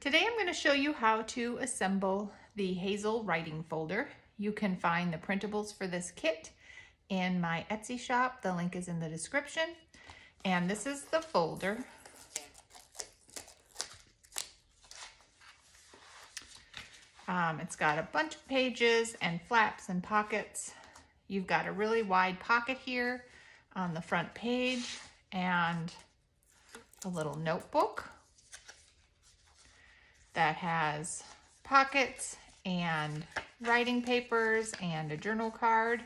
Today I'm going to show you how to assemble the Hazel writing folder. You can find the printables for this kit in my Etsy shop. The link is in the description. And this is the folder. It's got a bunch of pages and flaps and pockets. You've got a really wide pocket here on the front page and a little notebook that has pockets and writing papers and a journal card.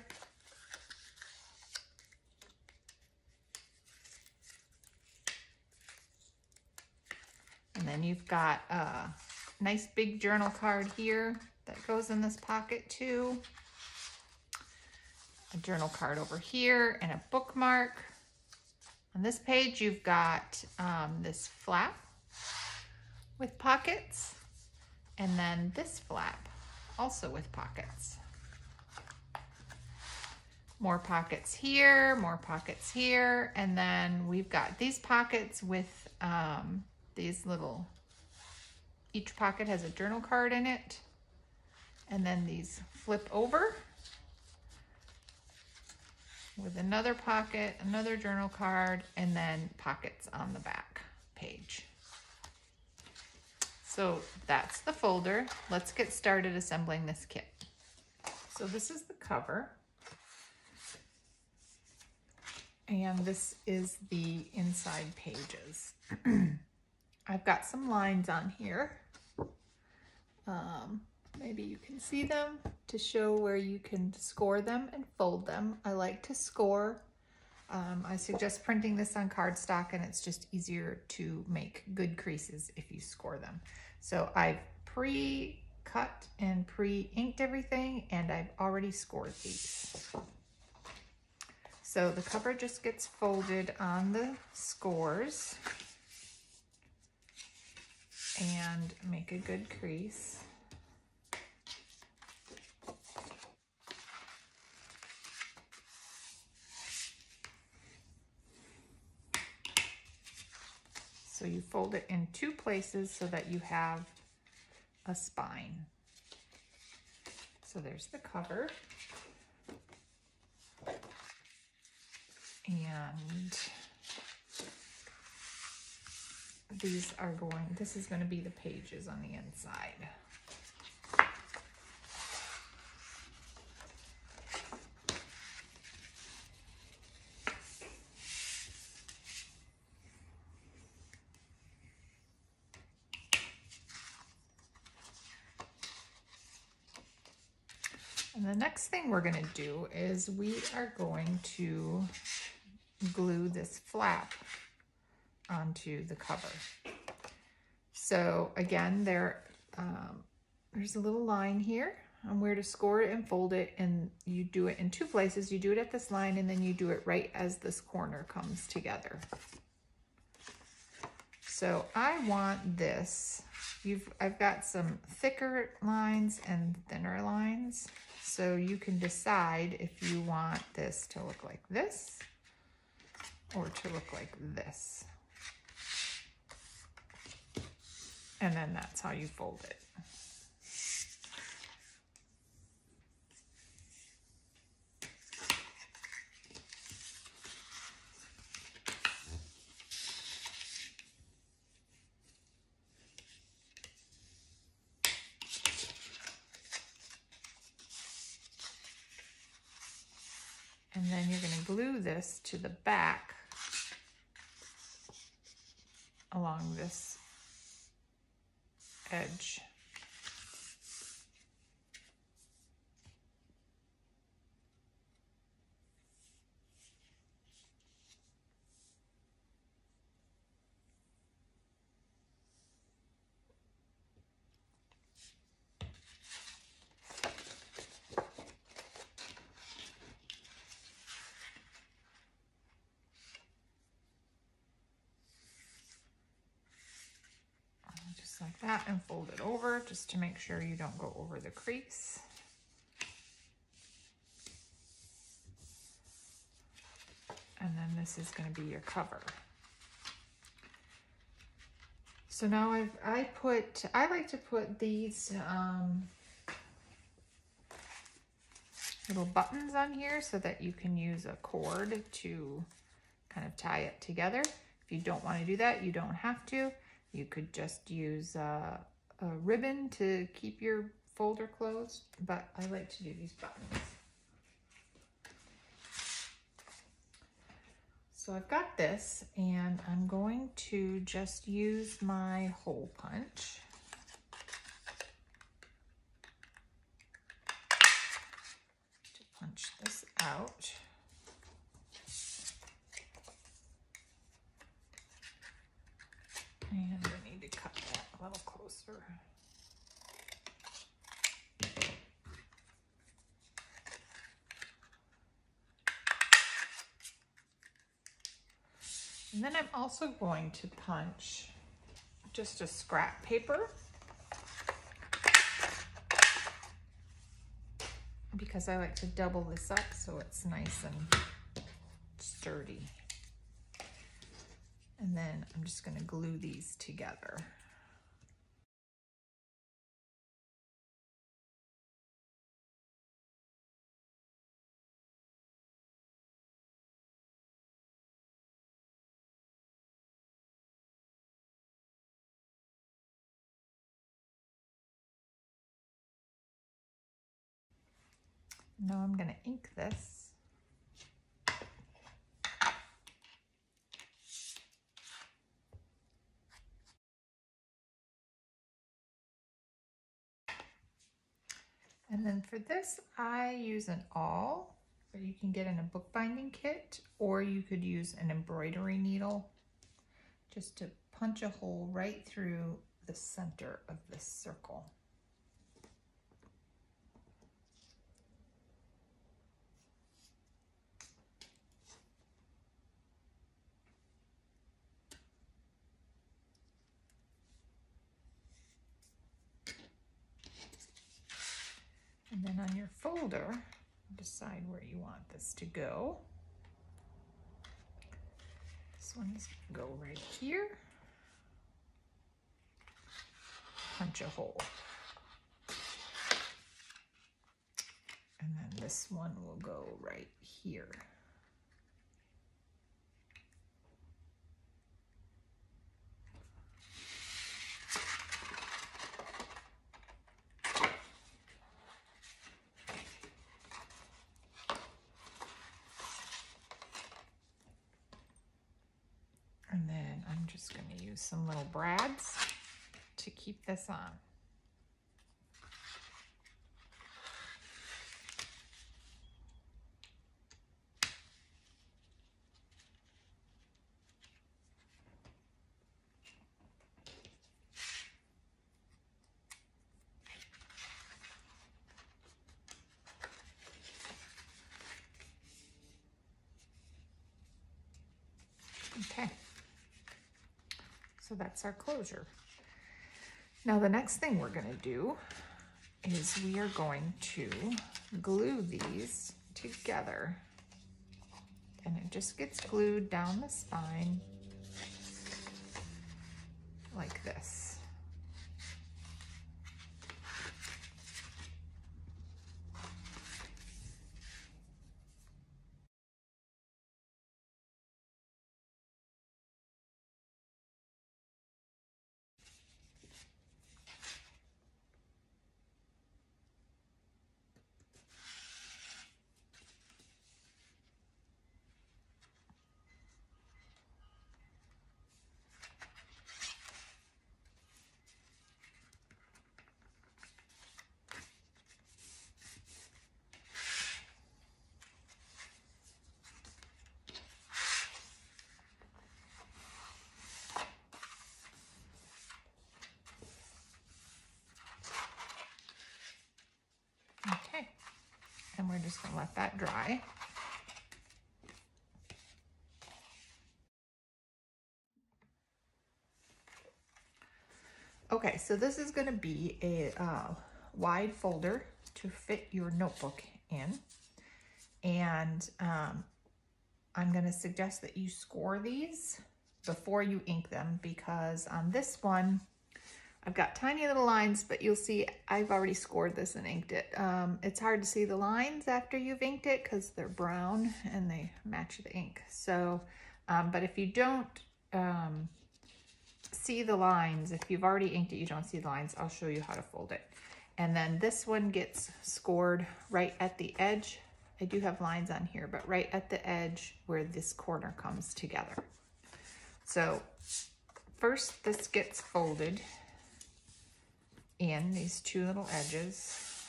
And then you've got a nice big journal card here that goes in this pocket too. A journal card over here and a bookmark. On this page you've got this flap with pockets, and then this flap also with pockets. More pockets here, and then we've got these pockets with these little, each pocket has a journal card in it, and then these flip over with another pocket, another journal card, and then pockets on the back page. So that's the folder. Let's get started assembling this kit. So this is the cover. And this is the inside pages. I've got some lines on here. Maybe you can see them to show where you can score them and fold them. I like to score. I suggest printing this on cardstock, and it's just easier to make good creases if you score them. So I've pre-cut and pre-inked everything, and I've already scored these. So the cover just gets folded on the scores and make a good crease. So you fold it in two places so that you have a spine. So there's the cover. And these are this is going to be the pages on the inside. And the next thing we're going to do is we are going to glue this flap onto the cover. So again, there's a little line here on where to score it and fold it, and you do it in two places. You do it at this line, and then you do it right as this corner comes together. So I want this. I've got some thicker lines and thinner lines. So you can decide if you want this to look like this or to look like this. And then that's how you fold it. And then you're going to glue this to the back along this edge. Just like that, and fold it over just to make sure you don't go over the crease. And then this is going to be your cover. So now I like to put these little buttons on here so that you can use a cord to kind of tie it together. If you don't want to do that, you don't have to. You could just use a ribbon to keep your folder closed, but I like to do these buttons. So I've got this, and I'm going to just use my hole punch to punch this out. And I need to cut that a little closer. And then I'm also going to punch just a scrap paper because I like to double this up so it's nice and sturdy. And then I'm just going to glue these together. Now I'm going to ink this. And then for this, I use an awl that you can get in a bookbinding kit, or you could use an embroidery needle just to punch a hole right through the center of this circle. And then on your folder, decide where you want this to go. This one's gonna go right here. Punch a hole. And then this one will go right here. And then I'm just going to use some little brads to keep this on. Okay. So that's our closure. Now the next thing we're going to do is we are going to glue these together, and it just gets glued down the spine like this. Okay, and we're just going to let that dry. Okay, so this is going to be a wide folder to fit your notebook in, and I'm going to suggest that you score these before you ink them, because on this one, I've got tiny little lines, but you'll see I've already scored this and inked it. It's hard to see the lines after you've inked it because they're brown and they match the ink. So, but if you don't see the lines, if you've already inked it, you don't see the lines, I'll show you how to fold it. And then this one gets scored right at the edge. I do have lines on here, but right at the edge where this corner comes together. So first this gets folded in, these two little edges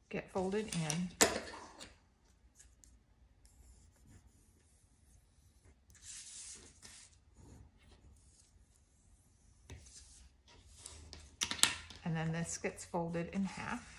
get folded in. And then this gets folded in half.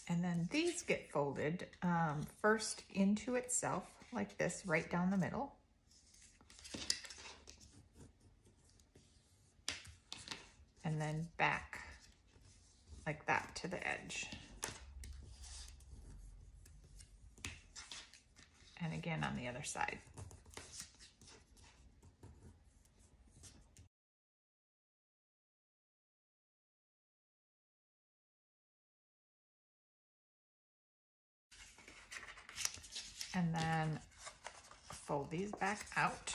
And then these get folded first into itself like this, right down the middle. And then back like that to the edge. And again on the other side. And then fold these back out.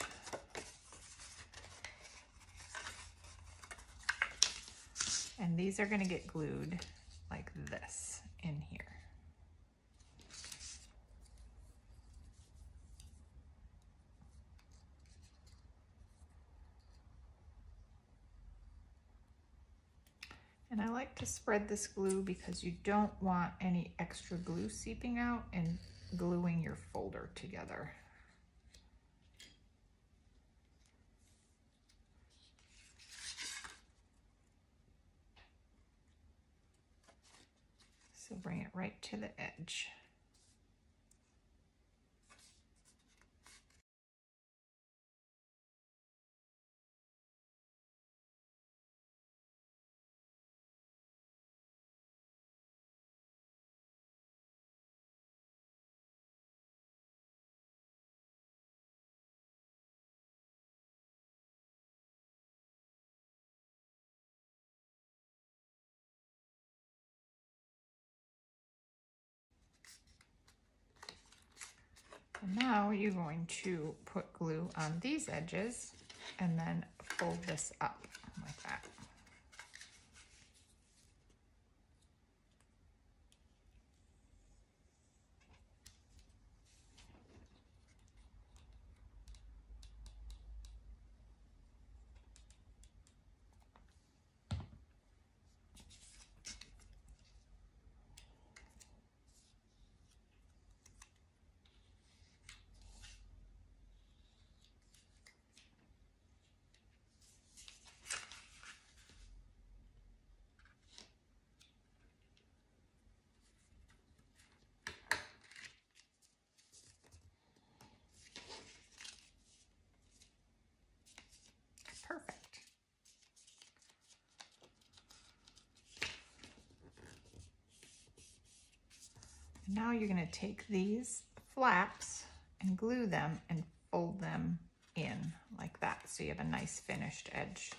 And these are going to get glued like this in here. And I like to spread this glue because you don't want any extra glue seeping out and gluing your folder together. So bring it right to the edge. And now you're going to put glue on these edges and then fold this up like that. Perfect. And now you're going to take these flaps and glue them and fold them in like that, so you have a nice finished edge.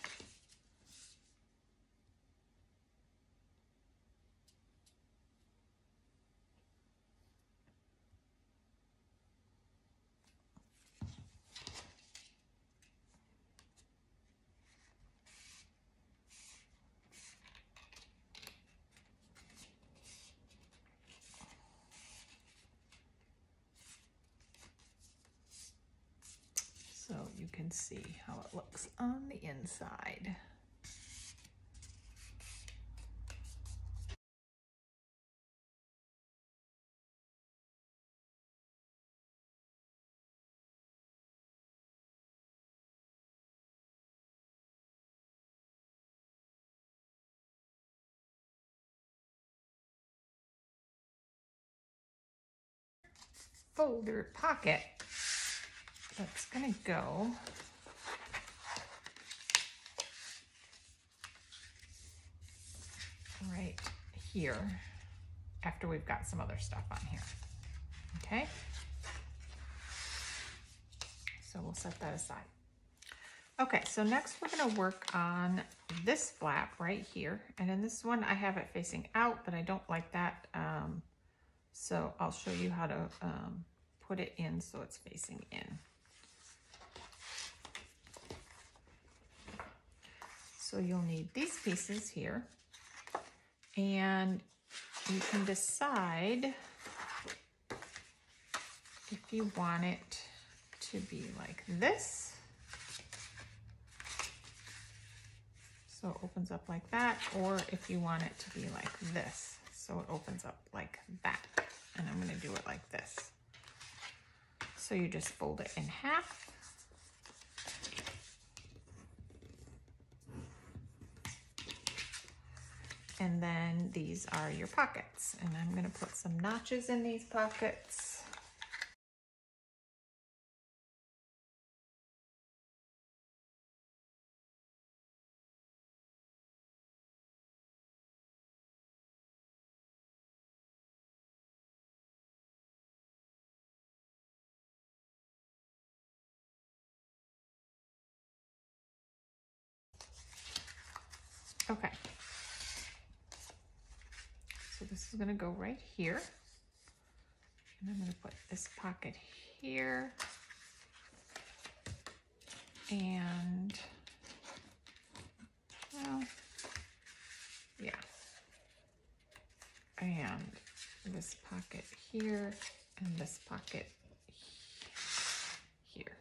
So you can see how it looks on the inside. folder pocket that's gonna go right here after we've got some other stuff on here. Okay, so we'll set that aside. Okay, so next we're gonna work on this flap right here. And in this one, I have it facing out, but I don't like that. So I'll show you how to put it in so it's facing in. So you'll need these pieces here, and you can decide if you want it to be like this. So it opens up like that, or if you want it to be like this. So it opens up like that. And I'm gonna do it like this. So you just fold it in half. And then these are your pockets. And I'm gonna put some notches in these pockets. Okay. So this is gonna go right here. And I'm gonna put this pocket here. And, well, yeah. And this pocket here, and this pocket here.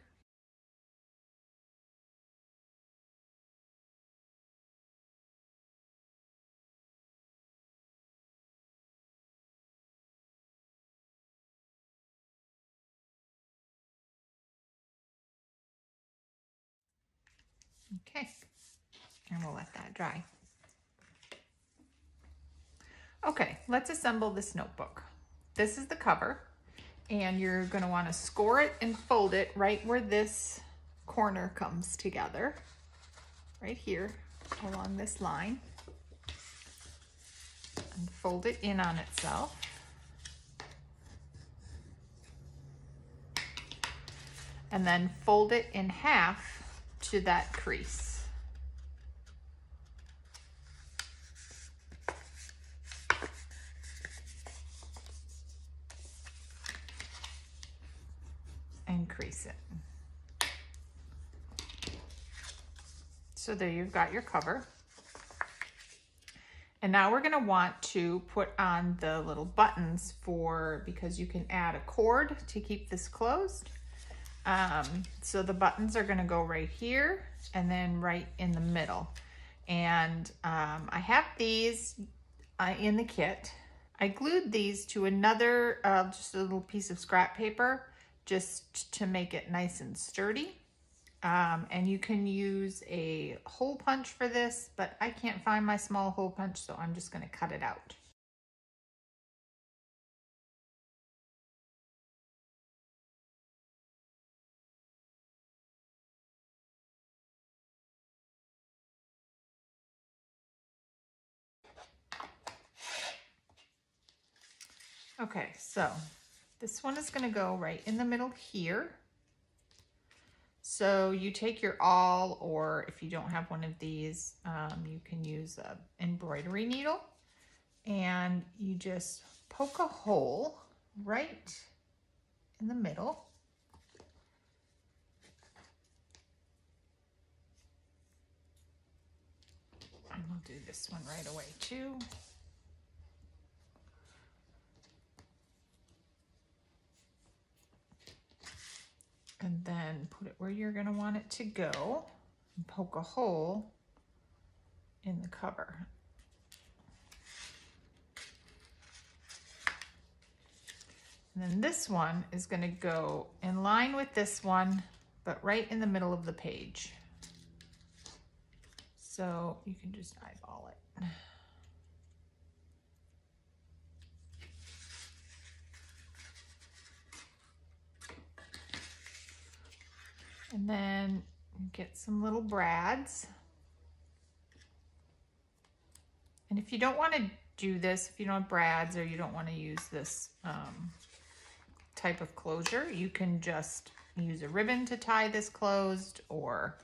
Okay, and we'll let that dry. Okay, let's assemble this notebook. This is the cover, and you're going to want to score it and fold it right where this corner comes together, right here along this line, and fold it in on itself. And then fold it in half to that crease. And crease it. So there you've got your cover. And now we're going to want to put on the little buttons because you can add a cord to keep this closed. So the buttons are going to go right here and then right in the middle. And I have these in the kit. I glued these to another, just a little piece of scrap paper, just to make it nice and sturdy. And you can use a hole punch for this, but I can't find my small hole punch, so I'm just going to cut it out. Okay, so this one is going to go right in the middle here. So you take your awl, or if you don't have one of these, you can use an embroidery needle, and you just poke a hole right in the middle. And we'll do this one right away too. And then put it where you're going to want it to go, and poke a hole in the cover. And then this one is going to go in line with this one, but right in the middle of the page. So you can just eyeball it. And then get some little brads. And if you don't want to do this, if you don't have brads or you don't want to use this type of closure, you can just use a ribbon to tie this closed, or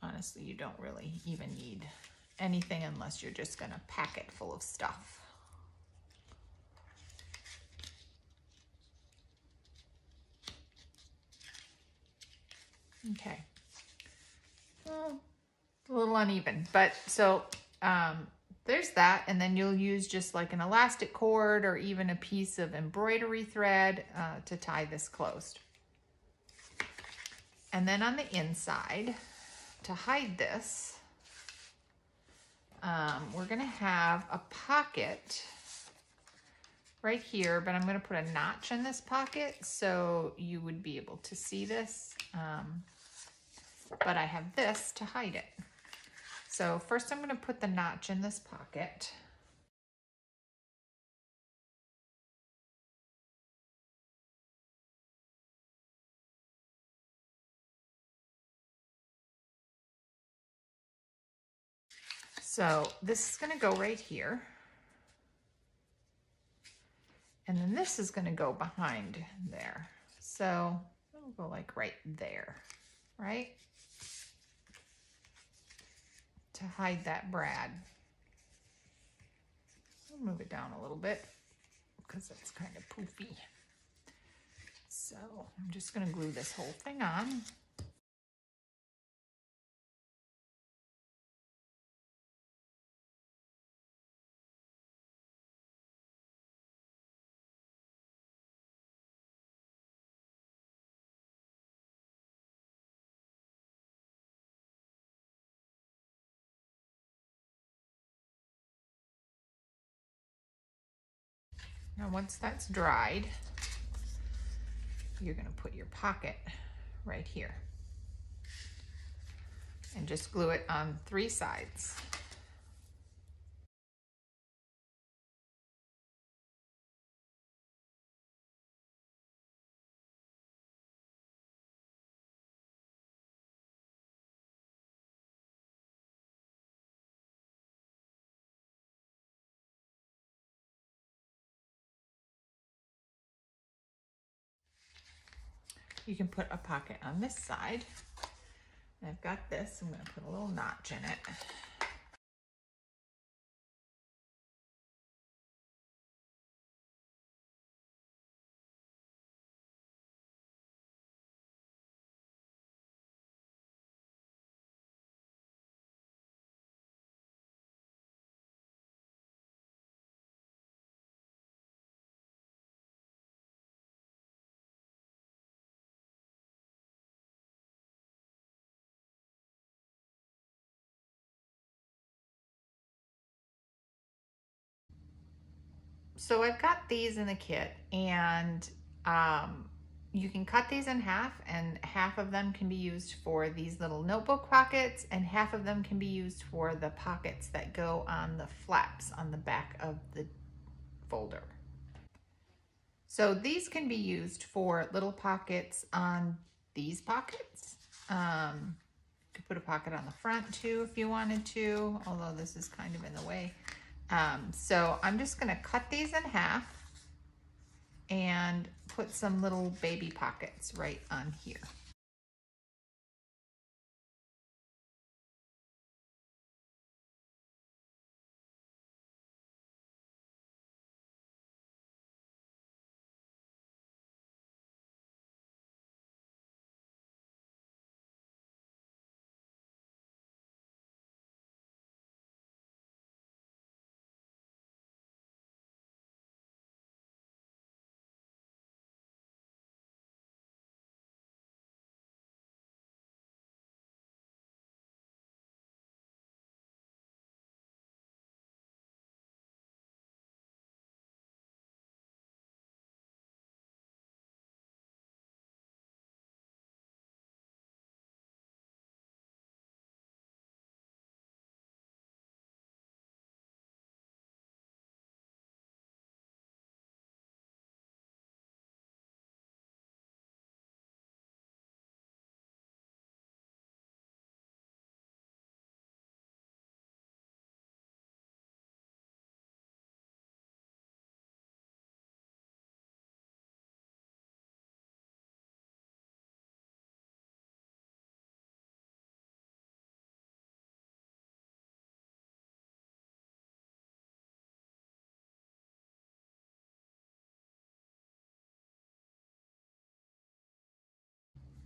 honestly, you don't really even need anything unless you're just going to pack it full of stuff. Okay. Well, a little uneven, but so there's that, and then you'll use just like an elastic cord or even a piece of embroidery thread to tie this closed. And then on the inside, to hide this, we're gonna have a pocket right here, but I'm gonna put a notch in this pocket so you would be able to see this, but I have this to hide it. So first I'm going to put the notch in this pocket. So this is going to go right here. And then this is going to go behind there. So it'll go like right there, right? To hide that brad. I'll move it down a little bit because it's kind of poofy. So I'm just going to glue this whole thing on. Now once that's dried, you're going to put your pocket right here and just glue it on 3 sides. You can put a pocket on this side. I've got this, I'm going to put a little notch in it. So I've got these in the kit, and you can cut these in half, and half of them can be used for these little notebook pockets, and half of them can be used for the pockets that go on the flaps on the back of the folder. So these can be used for little pockets on these pockets. You could put a pocket on the front too if you wanted to, although this is kind of in the way. So I'm just going to cut these in half and put some little baby pockets right on here.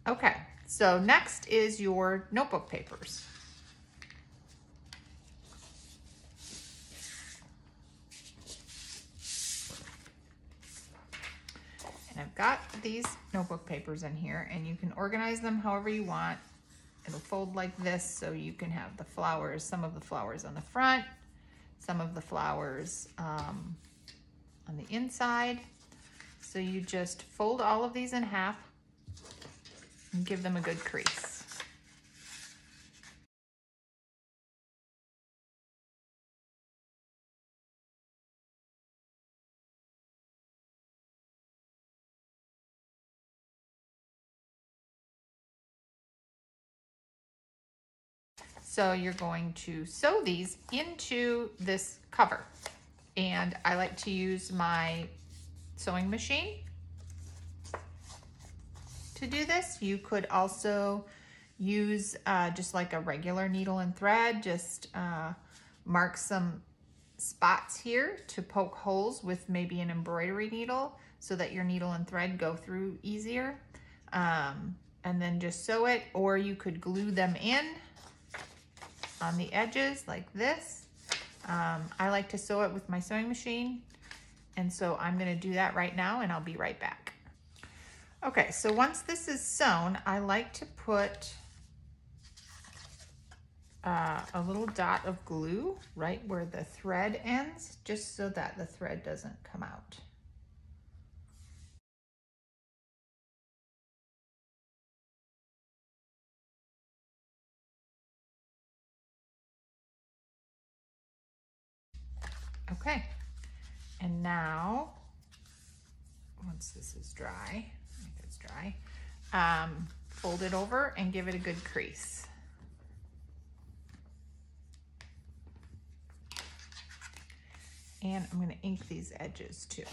Okay, so next is your notebook papers. And I've got these notebook papers in here, and you can organize them however you want. It'll fold like this, so you can have the flowers, some of the flowers on the front, some of the flowers on the inside. So you just fold all of these in half and give them a good crease. So you're going to sew these into this cover. And I like to use my sewing machine to do this. You could also use just like a regular needle and thread, just mark some spots here to poke holes with maybe an embroidery needle so that your needle and thread go through easier. And then just sew it, or you could glue them in on the edges like this. I like to sew it with my sewing machine, and so I'm gonna do that right now, and I'll be right back. Okay, so once this is sewn, I like to put a little dot of glue right where the thread ends, just so that the thread doesn't come out. Okay, and now, once this is dry, if it's dry, fold it over and give it a good crease. And I'm gonna ink these edges too.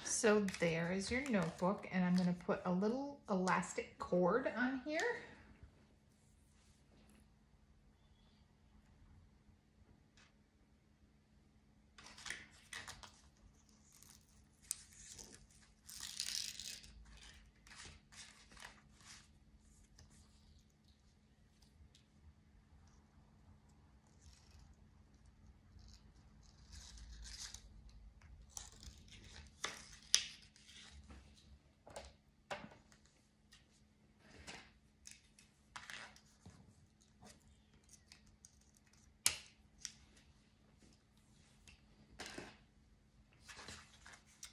So there is your notebook, and I'm gonna put a little elastic cord on here.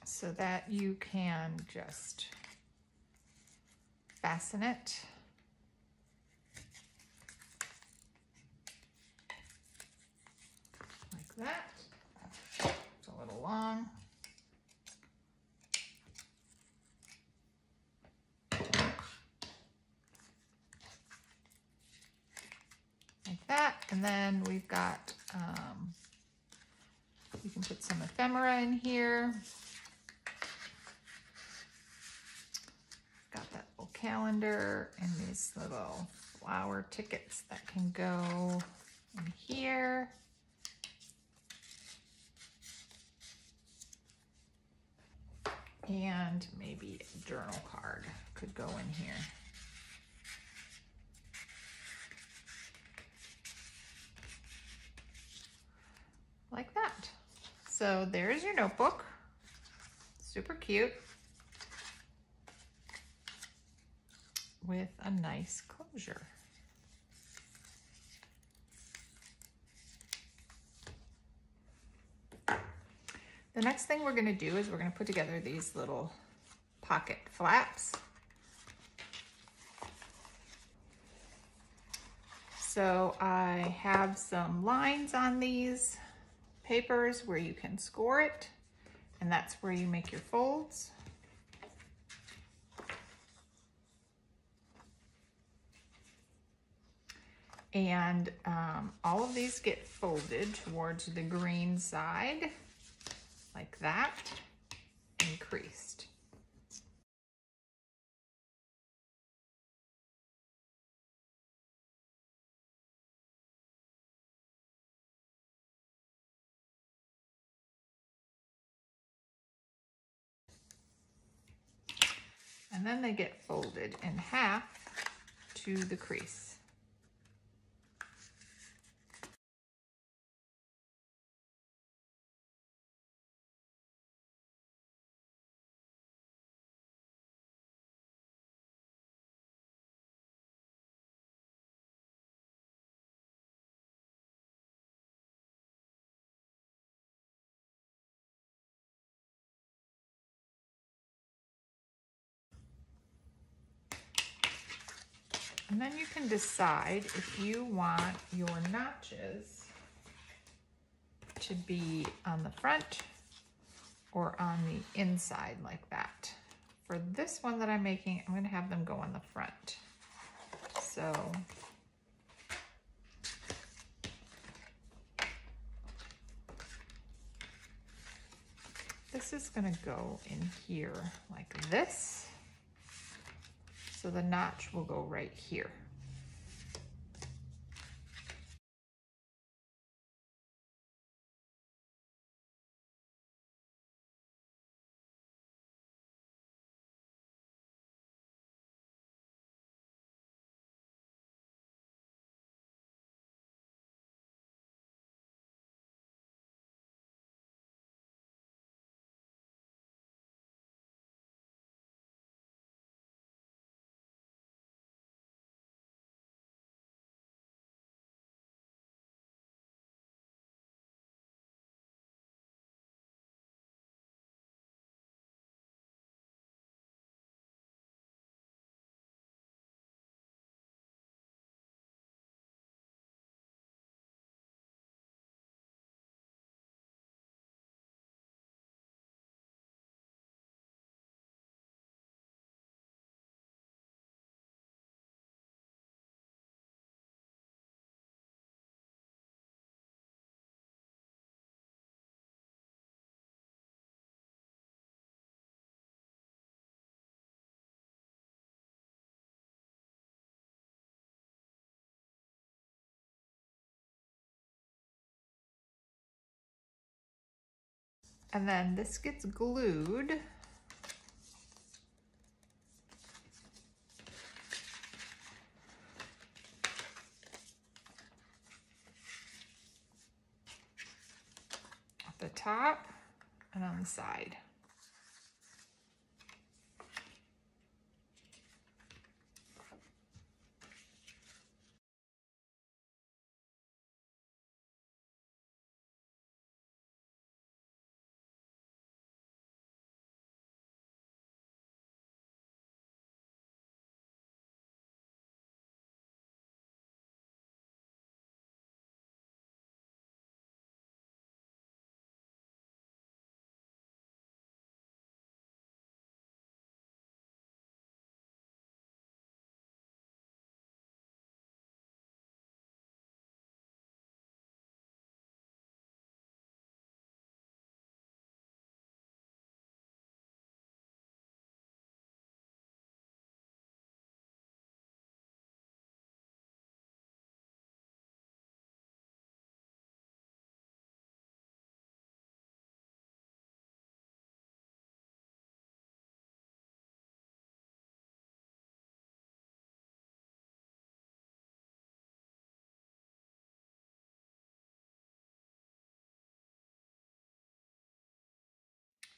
So that you can just fasten it like that. It's a little long. Like that, and then we've got, you can put some ephemera in here. Got that little calendar and these little flower tickets that can go in here. And maybe a journal card could go in here. Like that. So there's your notebook. Super cute. With a nice closure. The next thing we're gonna do is we're gonna put together these little pocket flaps. So I have some lines on these papers where you can score it, and that's where you make your folds. And all of these get folded towards the green side, like that, and creased. And then they get folded in half to the crease. And then you can decide if you want your notches to be on the front or on the inside like that. For this one that I'm making, I'm gonna have them go on the front. So this is gonna go in here like this. So the notch will go right here. And then this gets glued at the top and on the side.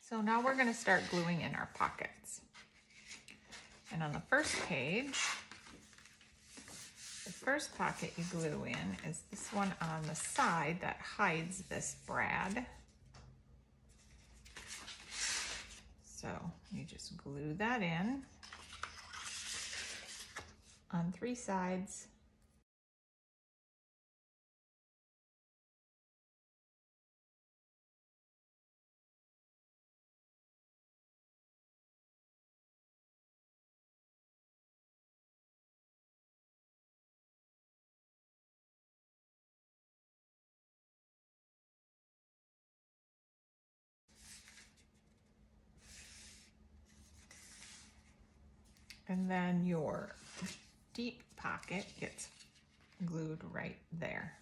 So now we're gonna start gluing in our pockets. And on the first page, the first pocket you glue in is this one on the side that hides this brad. So you just glue that in on 3 sides. And then your deep pocket gets glued right there.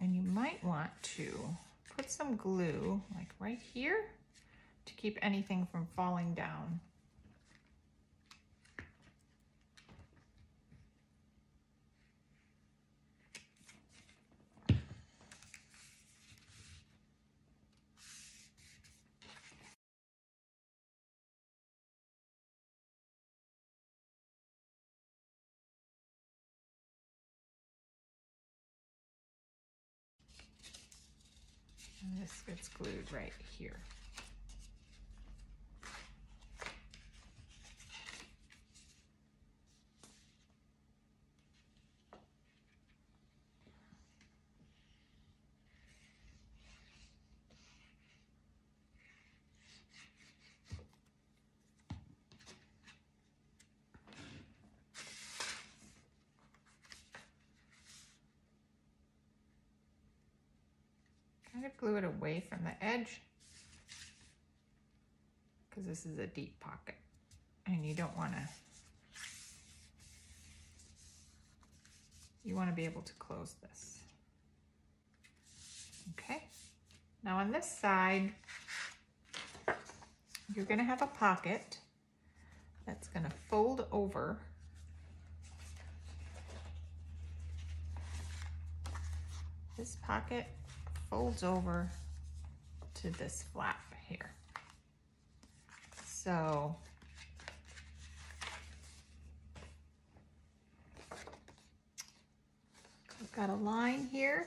And you might want to put some glue like right here to keep anything from falling down. And this gets glued right here. Kind of glue it away from the edge because this is a deep pocket and you don't want to, you want to be able to close this. Okay, now on this side, you're going to have a pocket that's going to fold over this pocket folds over to this flap here. So I've got a line here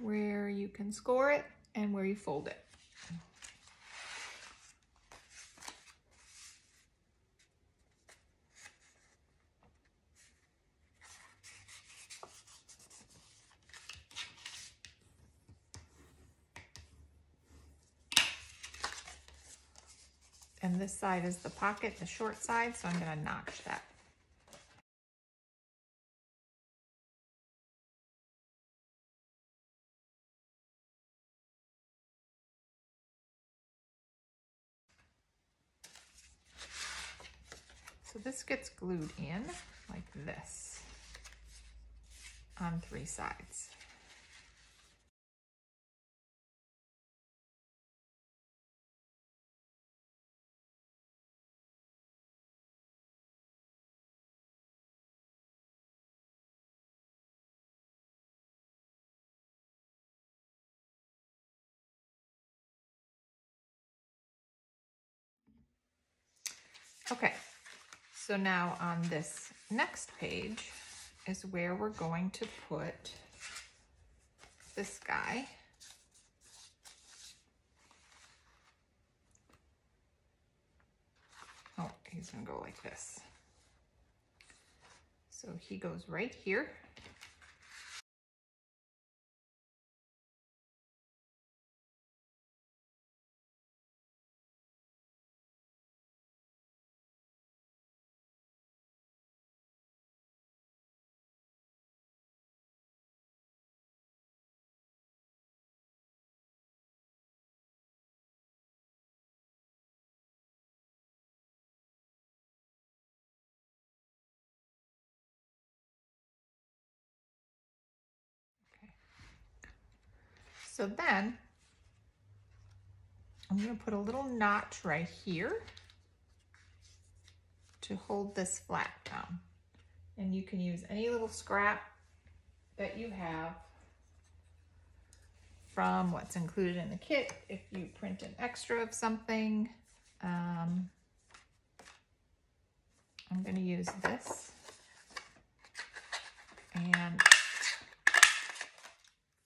where you can score it and where you fold it. And this side is the pocket, the short side, so I'm going to notch that. So this gets glued in like this on 3 sides. Okay, so now on this next page is where we're going to put this guy. Oh, he's gonna go like this. So he goes right here. So then I'm going to put a little notch right here to hold this flat down. And you can use any little scrap that you have from what's included in the kit. If you print an extra of something, I'm going to use this. And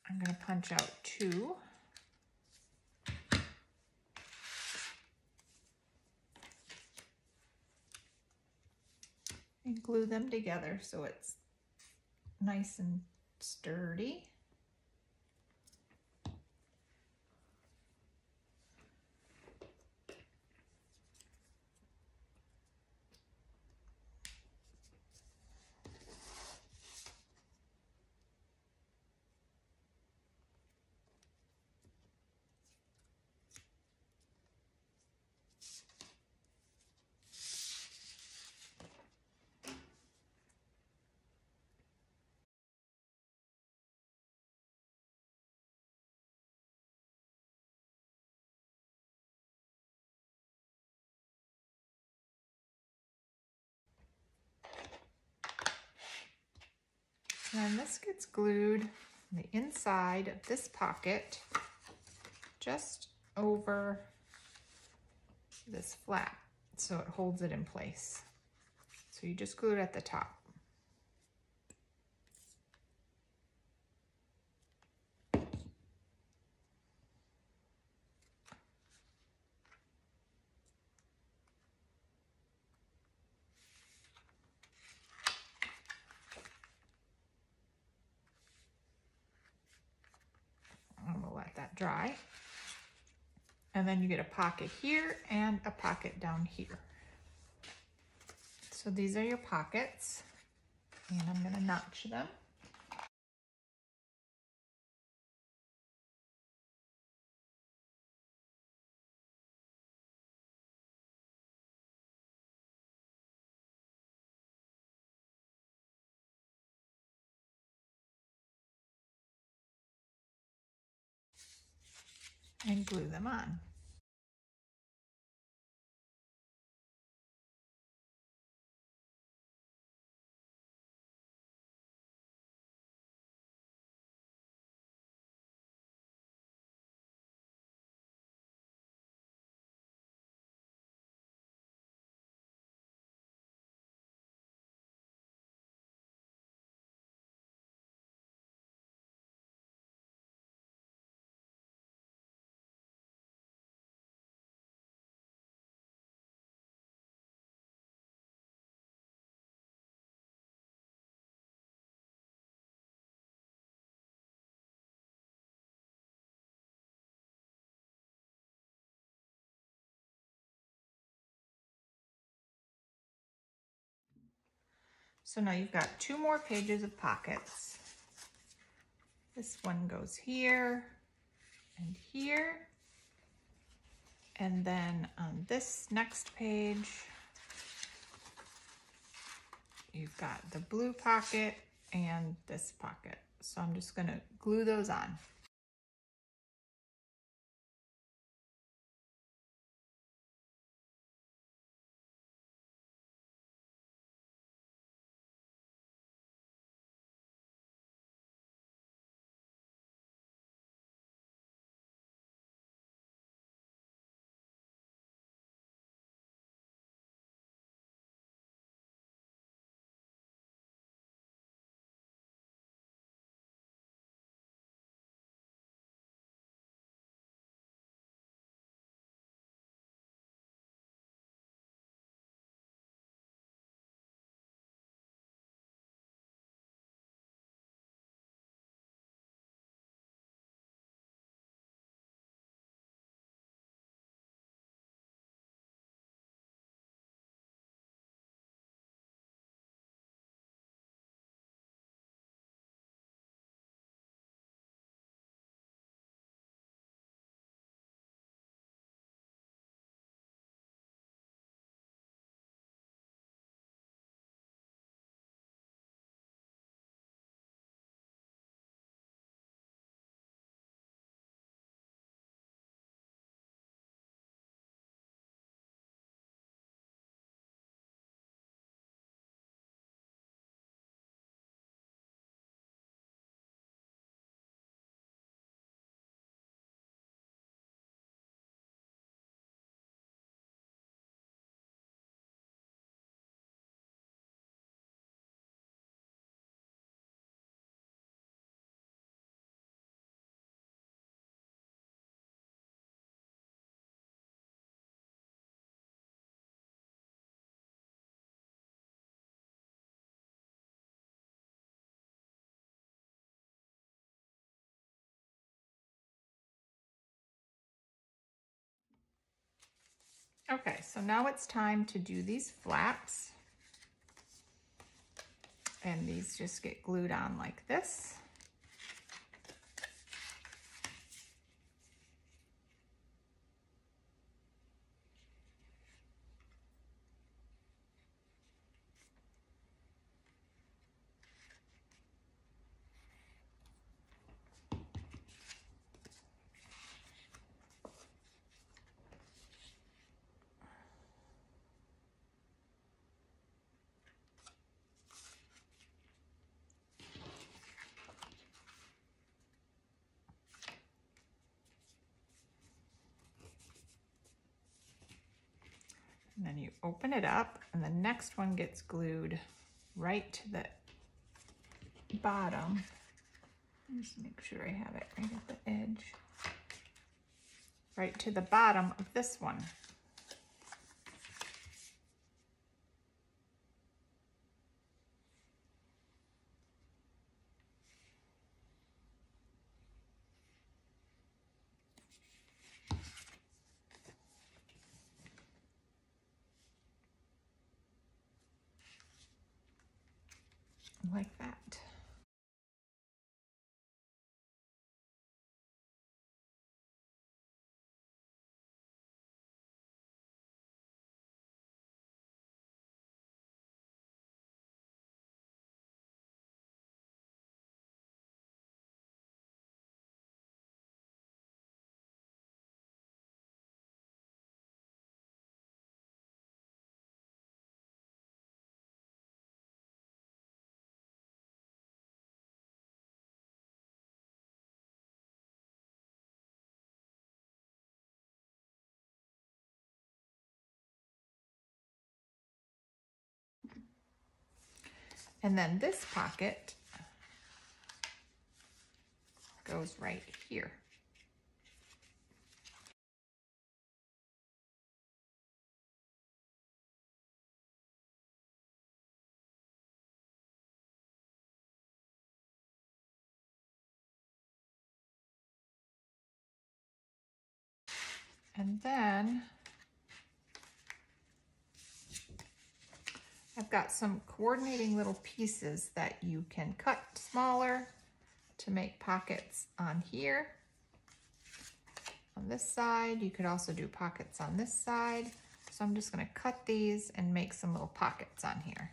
I'm going to punch out 2. And glue them together so it's nice and sturdy. And then this gets glued on the inside of this pocket, just over this flap, so it holds it in place. So you just glue it at the top. I'm gonna let that dry. And then you get a pocket here and a pocket down here. So these are your pockets, and I'm gonna notch them. And glue them on. So now you've got 2 more pages of pockets. This one goes here and here. And then on this next page, you've got the blue pocket and this pocket. So I'm just gonna glue those on. Okay, so now it's time to do these flaps. And these just get glued on like this. And then you open it up and the next one gets glued right to the bottom. Just make sure I have it right at the edge. Right to the bottom of this one. Like that. And then this pocket goes right here. And then I've got some coordinating little pieces that you can cut smaller to make pockets on here. On this side, you could also do pockets on this side. So I'm just going to cut these and make some little pockets on here.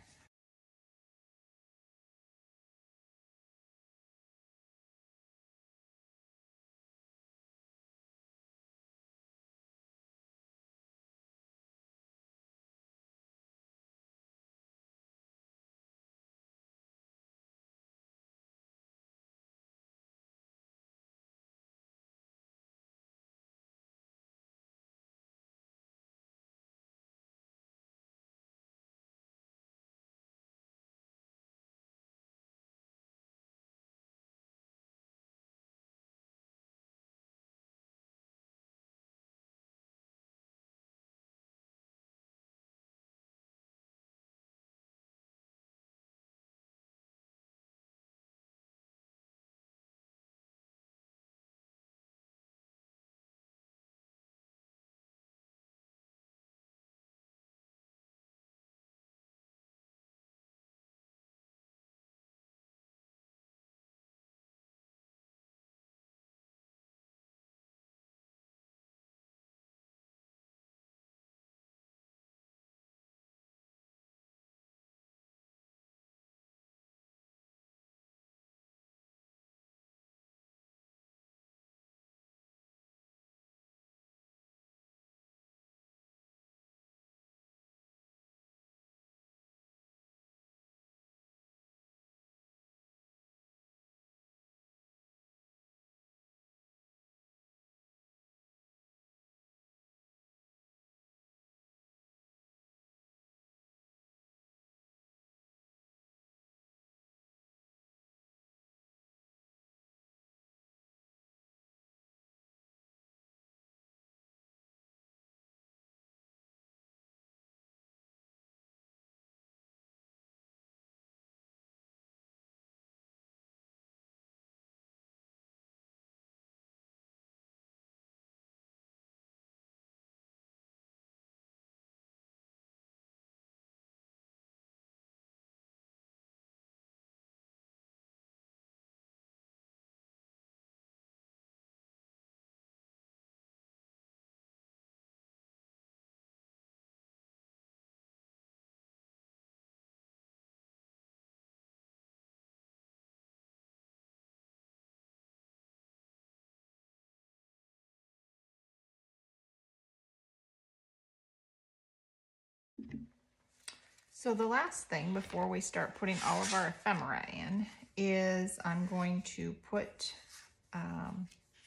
So the last thing before we start putting all of our ephemera in is I'm going to put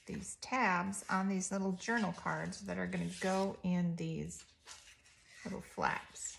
these tabs on these little journal cards that are going to go in these little flaps.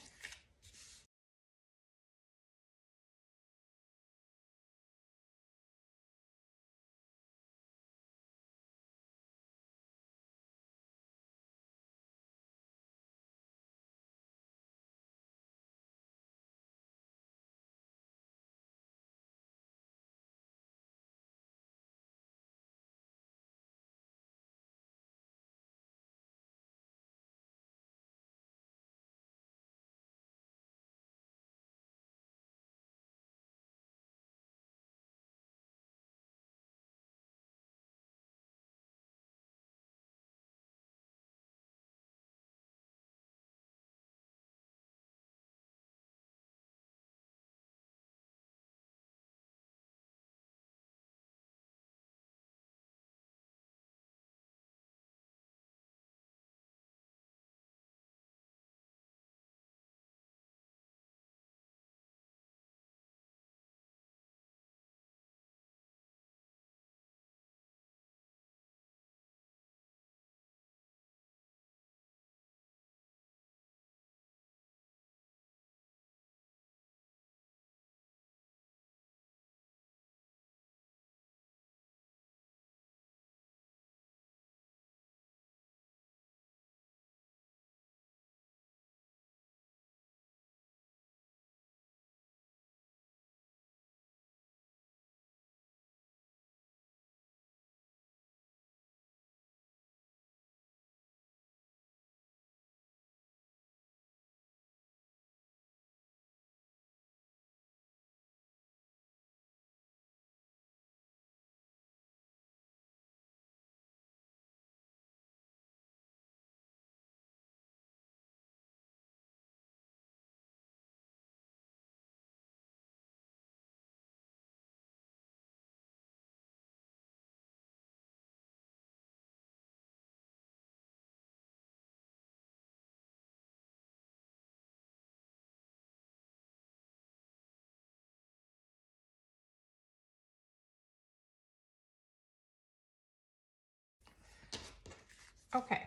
Okay,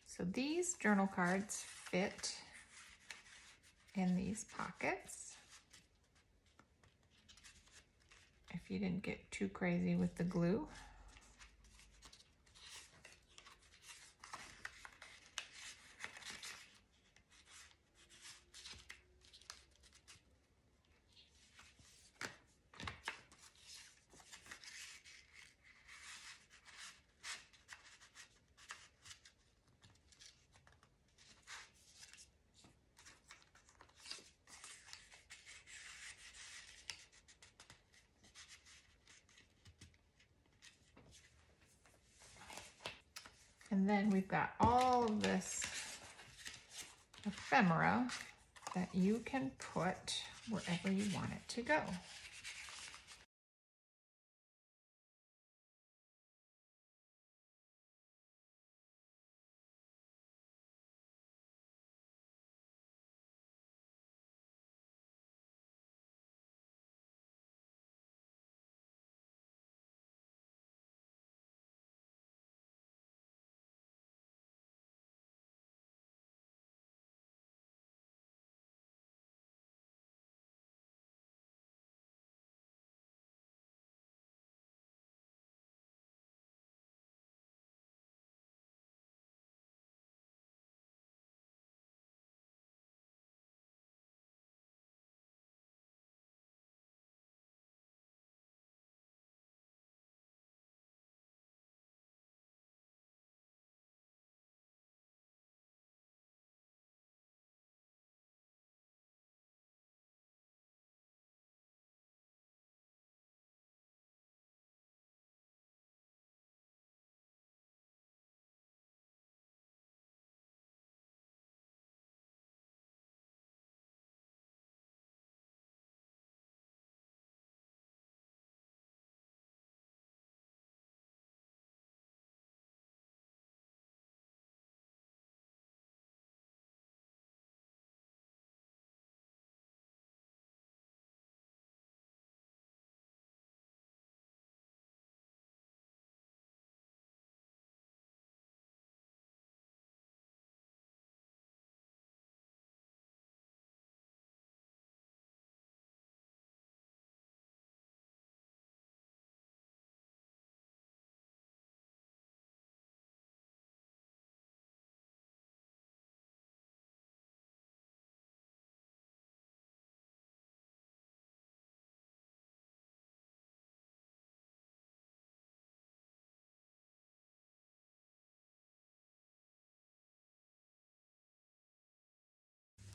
so these journal cards fit in these pockets. If you didn't get too crazy with the glue. And then we've got all of this ephemera that you can put wherever you want it to go.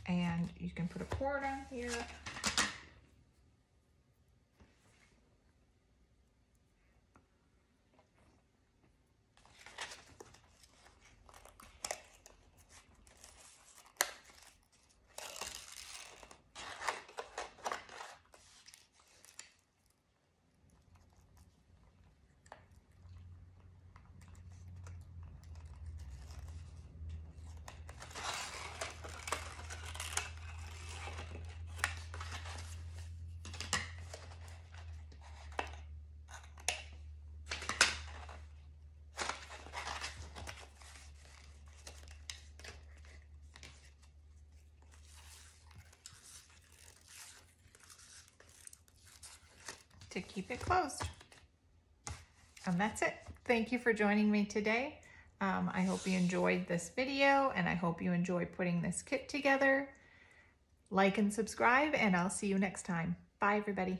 And you can put a cord on here. To keep it closed. And that's it. Thank you for joining me today. I hope you enjoyed this video and I hope you enjoy putting this kit together. Like and subscribe and I'll see you next time. Bye everybody.